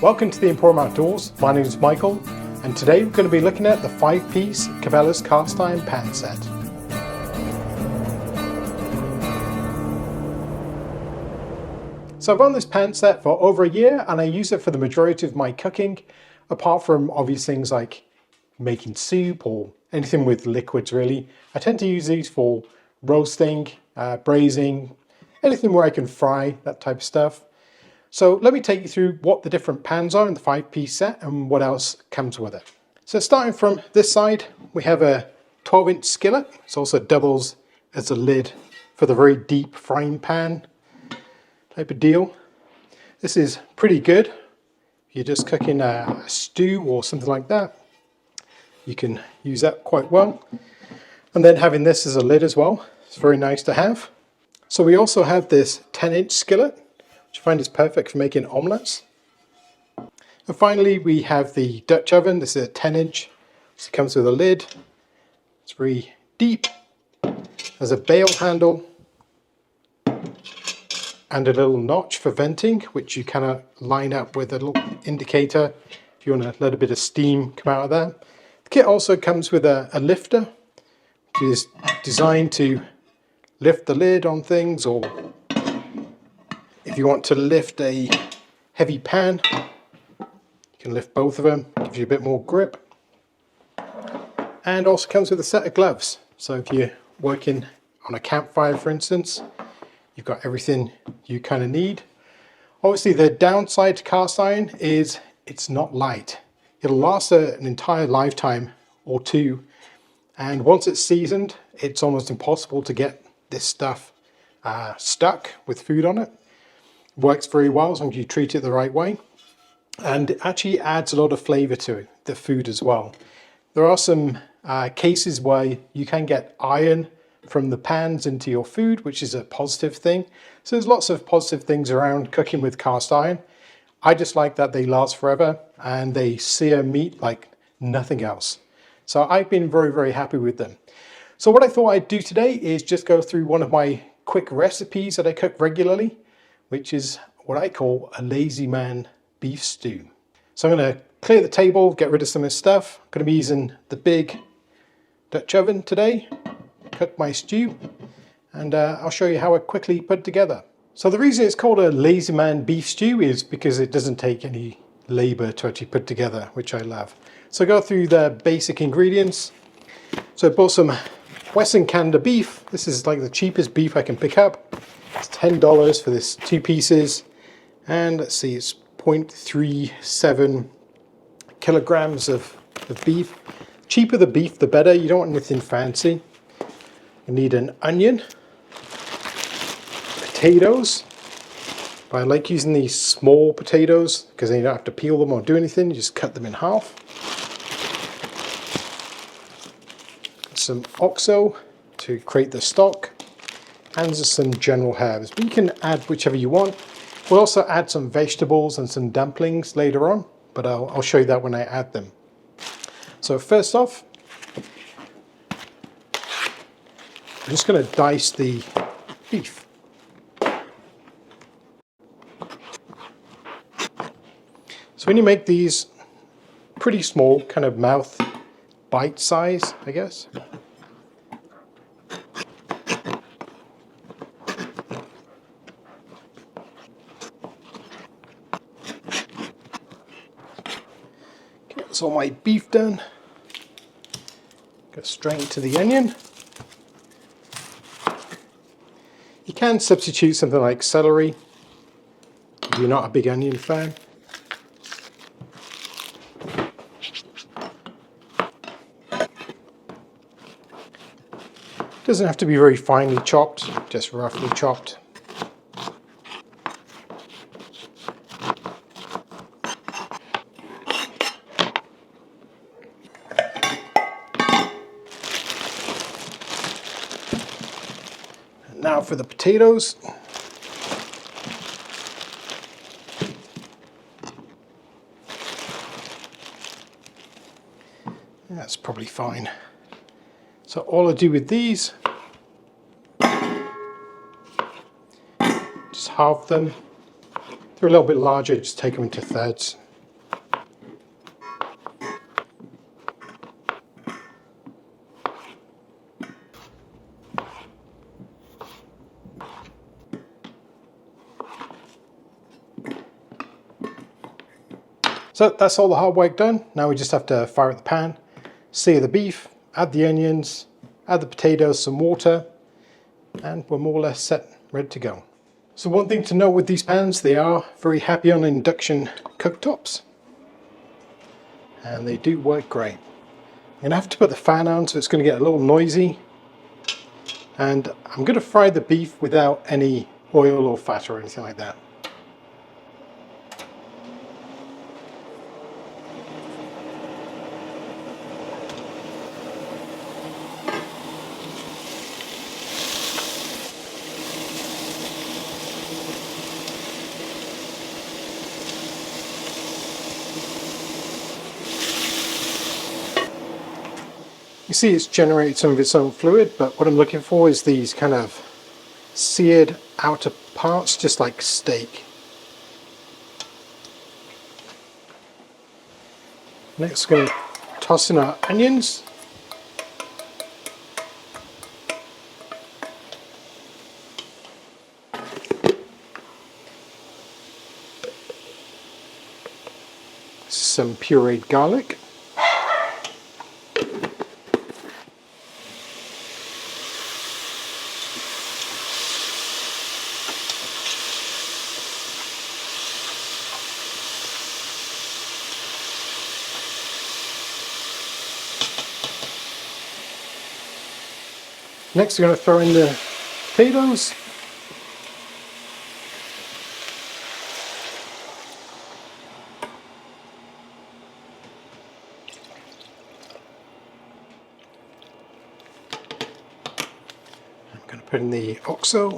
Welcome to the Emporium Outdoors. My name is Michael, and today we're going to be looking at the 5-piece Cabelas cast iron pan set. So I've owned this pan set for over a year and I use it for the majority of my cooking, apart from obvious things like making soup or anything with liquids really. I tend to use these for roasting, braising, anything where I can fry, that type of stuff. So let me take you through what the different pans are in the 5-piece set and what else comes with it. So starting from this side, we have a 12-inch skillet. It also doubles as a lid for the very deep frying pan type of deal. This is pretty good. If you're just cooking a stew or something like that, you can use that quite well. And then having this as a lid as well, it's very nice to have. So we also have this 10-inch skillet, which I find is perfect for making omelettes. And finally we have the Dutch oven. This is a 10-inch, so it comes with a lid. It's very deep. There's a bail handle and a little notch for venting, which you kind of line up with a little indicator if you want to let a bit of steam come out of there. The kit also comes with a lifter, which is designed to lift the lid on things, or if you want to lift a heavy pan, you can lift both of them, gives you a bit more grip. And also comes with a set of gloves. So if you're working on a campfire, for instance, you've got everything you kind of need. Obviously the downside to cast iron is it's not light. It'll last an entire lifetime or two. And once it's seasoned, it's almost impossible to get this stuff stuck with food on it. Works very well as long as you treat it the right way, and it actually adds a lot of flavor to it, the food as well. There are some cases where you can get iron from the pans into your food, which is a positive thing. So there's lots of positive things around cooking with cast iron. I just like that they last forever and they sear meat like nothing else. So I've been very, very happy with them. So what I thought I'd do today is just go through one of my quick recipes that I cook regularly, which is what I call a lazy man beef stew. So I'm going to clear the table, get rid of some of this stuff. I'm going to be using the big Dutch oven today, cook my stew, and I'll show you how I quickly put it together. So the reason it's called a lazy man beef stew is because it doesn't take any labor to actually put together, which I love. So I go through the basic ingredients. So I bought some Western Canada beef. This is like the cheapest beef I can pick up. It's $10 for this 2 pieces, and let's see, it's 0.37 kilograms of beef. Cheaper the beef, the better. You don't want anything fancy. You need an onion, potatoes, but I like using these small potatoes because then you don't have to peel them or do anything. You just cut them in half. Some oxo to create the stock, and just some general herbs, but you can add whichever you want. We'll also add some vegetables and some dumplings later on, but I'll show you that when I add them. So first off, I'm just going to dice the beef. So when you make these pretty small, kind of mouth bite size, I guess. That's all my beef done. Go straight into the onion. You can substitute something like celery if you're not a big onion fan. Doesn't have to be very finely chopped, just roughly chopped. Now for the potatoes. That's probably fine. So all I do with these, just halve them. They're a little bit larger, just take them into thirds. So that's all the hard work done. Now we just have to fire up the pan, sear the beef, add the onions, add the potatoes, some water, and we're more or less set, ready to go. So one thing to note with these pans, they are very happy on induction cooktops. And they do work great. I'm going to have to put the fan on so it's going to get a little noisy. And I'm going to fry the beef without any oil or fat or anything like that. You see it's generated some of its own fluid, but what I'm looking for is these kind of seared outer parts, just like steak. Next we're going to toss in our onions. Some pureed garlic. Next we're going to throw in the potatoes. I'm going to put in the oxo.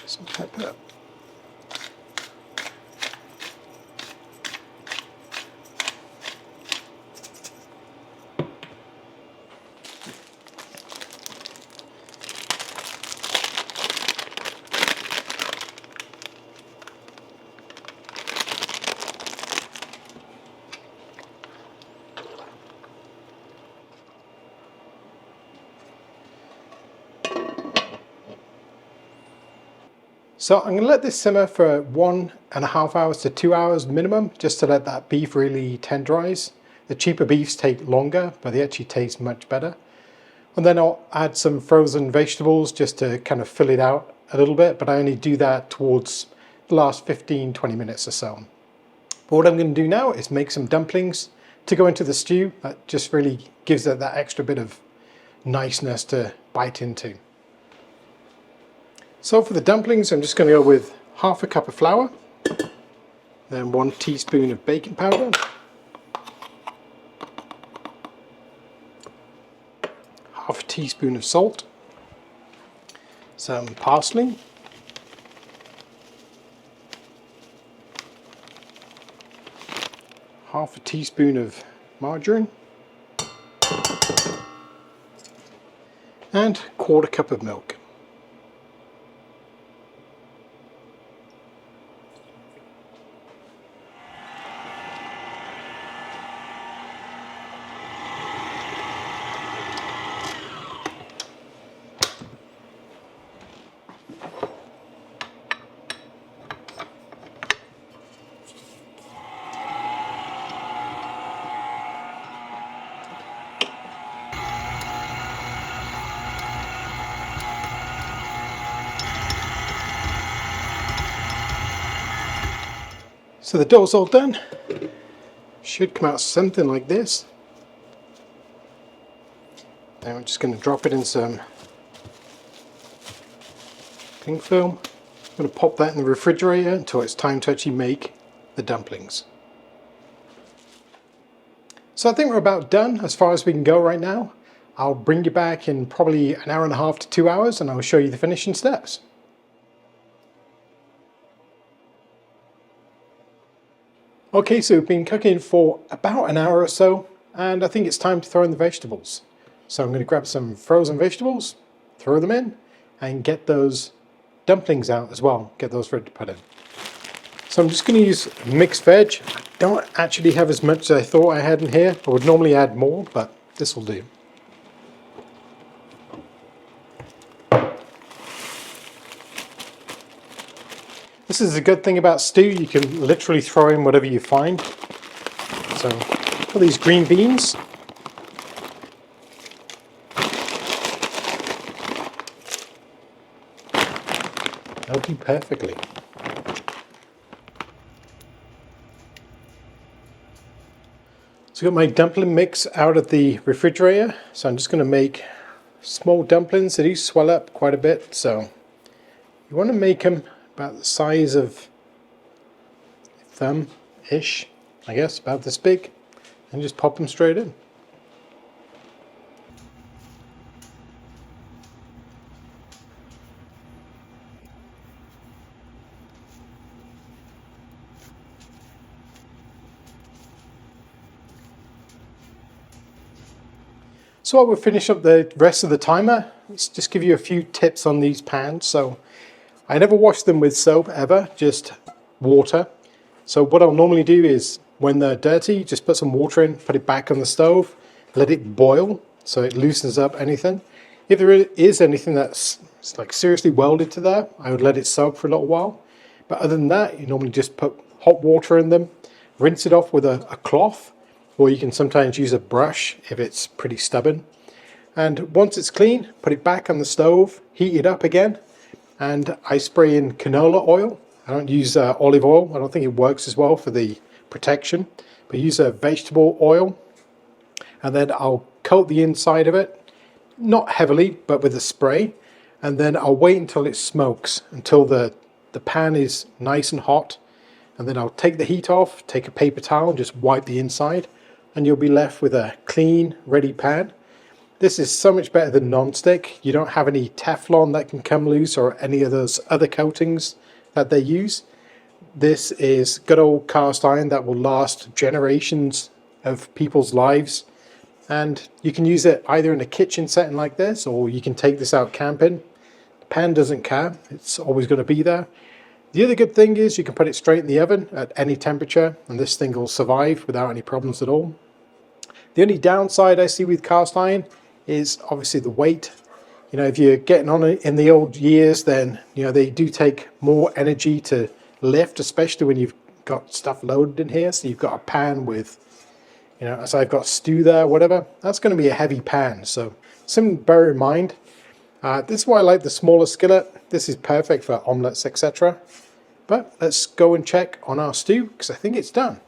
Some pepper. So I'm going to let this simmer for 1.5 hours to 2 hours minimum, just to let that beef really tenderize. The cheaper beefs take longer, but they actually taste much better. And then I'll add some frozen vegetables just to kind of fill it out a little bit, but I only do that towards the last 15-20 minutes or so. But what I'm going to do now is make some dumplings to go into the stew. That just really gives it that extra bit of niceness to bite into. So for the dumplings, I'm just going to go with 1/2 cup of flour, then 1 teaspoon of baking powder, 1/2 teaspoon of salt, some parsley, half a teaspoon of margarine, and 1/4 cup of milk. So the dough's all done. Should come out something like this. Now I'm just going to drop it in some cling film. I'm going to pop that in the refrigerator until it's time to actually make the dumplings. So I think we're about done as far as we can go right now. I'll bring you back in probably 1.5 to 2 hours and I'll show you the finishing steps. Okay, so we've been cooking for about an hour or so, and I think it's time to throw in the vegetables. So I'm going to grab some frozen vegetables, throw them in, and get those dumplings out as well, get those ready to put in. So I'm just going to use mixed veg. I don't actually have as much as I thought I had in here. I would normally add more, but this will do. This is a good thing about stew, you can literally throw in whatever you find. So, all these green beans. That'll do perfectly. So I've got my dumpling mix out of the refrigerator, so I'm just going to make small dumplings. They do swell up quite a bit, so you want to make them about the size of thumb-ish, I guess, about this big, and just pop them straight in. So while we finish up the rest of the timer, let's just give you a few tips on these pans. So I never wash them with soap ever, just water. So what I'll normally do is when they're dirty, just put some water in, put it back on the stove, let it boil so it loosens up anything. If there is anything that's like seriously welded to there, I would let it soak for a little while. But other than that, you normally just put hot water in them, rinse it off with a cloth, or you can sometimes use a brush if it's pretty stubborn. And once it's clean, put it back on the stove, heat it up again, and I spray in canola oil. I don't use olive oil. I don't think it works as well for the protection, but use a vegetable oil, and then I'll coat the inside of it, not heavily, but with a spray, and then I'll wait until it smokes, until the pan is nice and hot, and then I'll take the heat off, take a paper towel, and just wipe the inside, and you'll be left with a clean, ready pan. This is so much better than non-stick. You don't have any Teflon that can come loose or any of those other coatings that they use. This is good old cast iron that will last generations of people's lives. And you can use it either in a kitchen setting like this, or you can take this out camping. The pan doesn't care. It's always going to be there. The other good thing is you can put it straight in the oven at any temperature, and this thing will survive without any problems at all. The only downside I see with cast iron is obviously the weight. You know, if you're getting on it in the old years, then, you know, they do take more energy to lift, especially when you've got stuff loaded in here. So you've got a pan with, you know, as I've got stew there, whatever, that's going to be a heavy pan. So something to bear in mind. This is why I like the smaller skillet. This is perfect for omelettes, etc. But let's go and check on our stew, because I think it's done.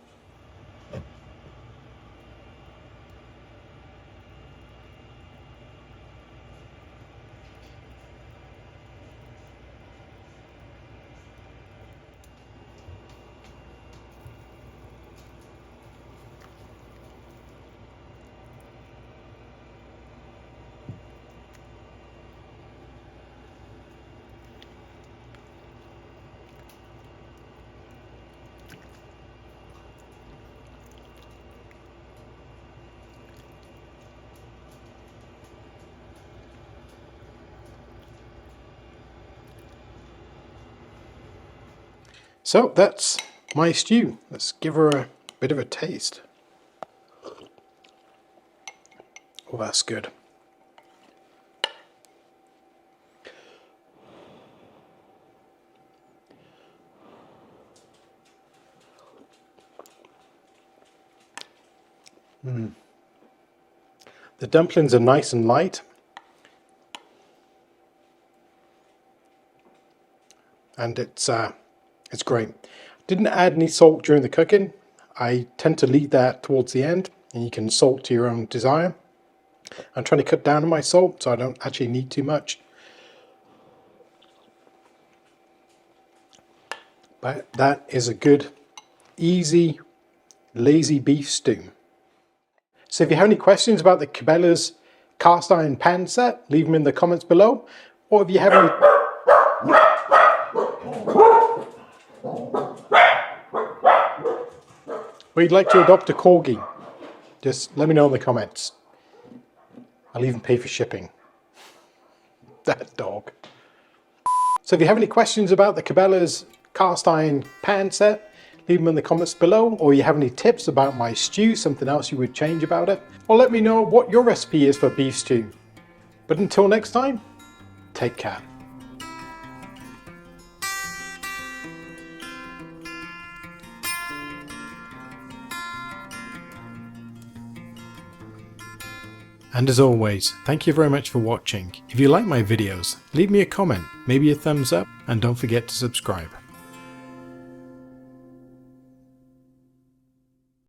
So that's my stew. Let's give her a bit of a taste. Oh, that's good. The dumplings are nice and light. And it's great. Didn't add any salt during the cooking. I tend to leave that towards the end, and you can salt to your own desire. I'm trying to cut down on my salt, so I don't actually need too much. But that is a good, easy, lazy beef stew. So if you have any questions about the Cabela's cast iron pan set, leave them in the comments below. Or if you have any... or you'd like to adopt a corgi, just let me know in the comments. I'll even pay for shipping. That dog. So if you have any questions about the Cabela's cast iron pan set, leave them in the comments below, or you have any tips about my stew, something else you would change about it, or let me know what your recipe is for beef stew. But until next time, take care. And as always, thank you very much for watching. If you like my videos, leave me a comment, maybe a thumbs up, and don't forget to subscribe.